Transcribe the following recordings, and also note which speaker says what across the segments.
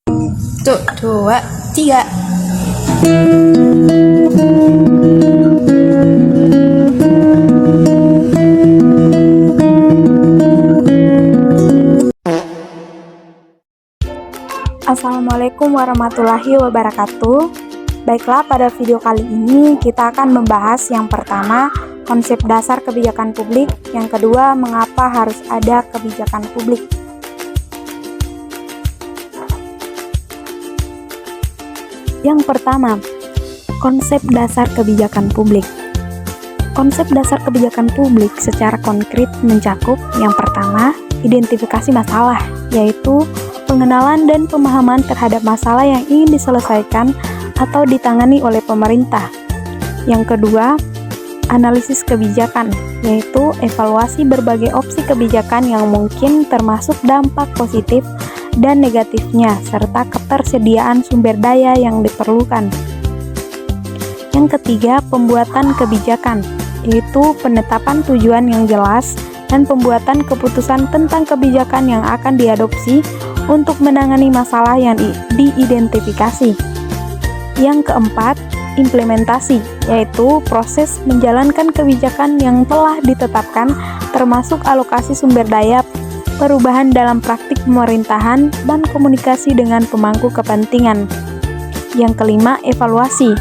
Speaker 1: Tuh, dua, tiga.
Speaker 2: Assalamualaikum warahmatullahi wabarakatuh. Baiklah, pada video kali ini kita akan membahas yang pertama, konsep dasar kebijakan publik, yang kedua, mengapa harus ada kebijakan publik. Yang pertama, konsep dasar kebijakan publik. Konsep dasar kebijakan publik secara konkret mencakup yang pertama, identifikasi masalah, yaitu pengenalan dan pemahaman terhadap masalah yang ingin diselesaikan atau ditangani oleh pemerintah. Yang kedua, analisis kebijakan, yaitu evaluasi berbagai opsi kebijakan yang mungkin termasuk dampak positif dan negatifnya, serta ketersediaan sumber daya yang diperlukan. Yang ketiga, pembuatan kebijakan, yaitu penetapan tujuan yang jelas dan pembuatan keputusan tentang kebijakan yang akan diadopsi untuk menangani masalah yang diidentifikasi. Yang keempat, implementasi, yaitu proses menjalankan kebijakan yang telah ditetapkan, termasuk alokasi sumber daya, perubahan dalam praktik pemerintahan, dan komunikasi dengan pemangku kepentingan. Yang kelima, evaluasi.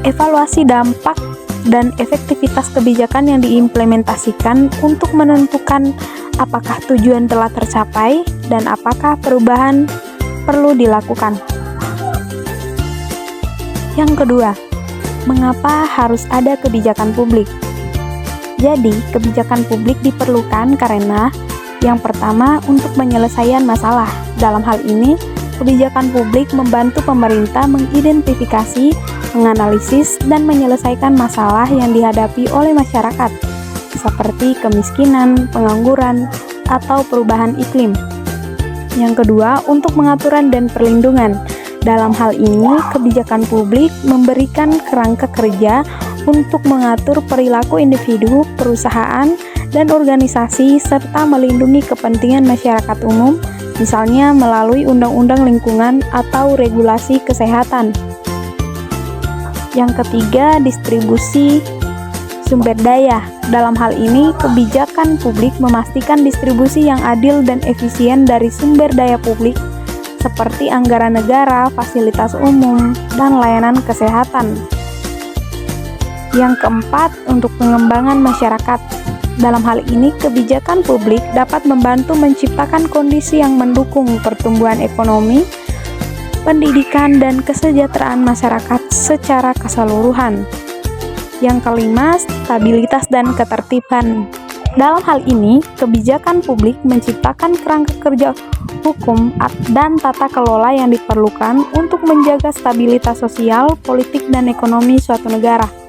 Speaker 2: Evaluasi dampak dan efektivitas kebijakan yang diimplementasikan untuk menentukan apakah tujuan telah tercapai dan apakah perubahan perlu dilakukan. Yang kedua, mengapa harus ada kebijakan publik? Jadi, kebijakan publik diperlukan karena yang pertama, untuk penyelesaian masalah. Dalam hal ini, kebijakan publik membantu pemerintah mengidentifikasi, menganalisis, dan menyelesaikan masalah yang dihadapi oleh masyarakat, seperti kemiskinan, pengangguran, atau perubahan iklim. Yang kedua, untuk pengaturan dan perlindungan. Dalam hal ini, kebijakan publik memberikan kerangka kerja untuk mengatur perilaku individu, perusahaan, dan organisasi, serta melindungi kepentingan masyarakat umum, misalnya melalui undang-undang lingkungan atau regulasi kesehatan. Yang ketiga, distribusi sumber daya. Dalam hal ini, kebijakan publik memastikan distribusi yang adil dan efisien dari sumber daya publik seperti anggaran negara, fasilitas umum, dan layanan kesehatan. Yang keempat, untuk pengembangan masyarakat. Dalam hal ini, kebijakan publik dapat membantu menciptakan kondisi yang mendukung pertumbuhan ekonomi, pendidikan, dan kesejahteraan masyarakat secara keseluruhan. Yang kelima, stabilitas dan ketertiban. Dalam hal ini, kebijakan publik menciptakan kerangka kerja hukum dan tata kelola yang diperlukan untuk menjaga stabilitas sosial, politik, dan ekonomi suatu negara.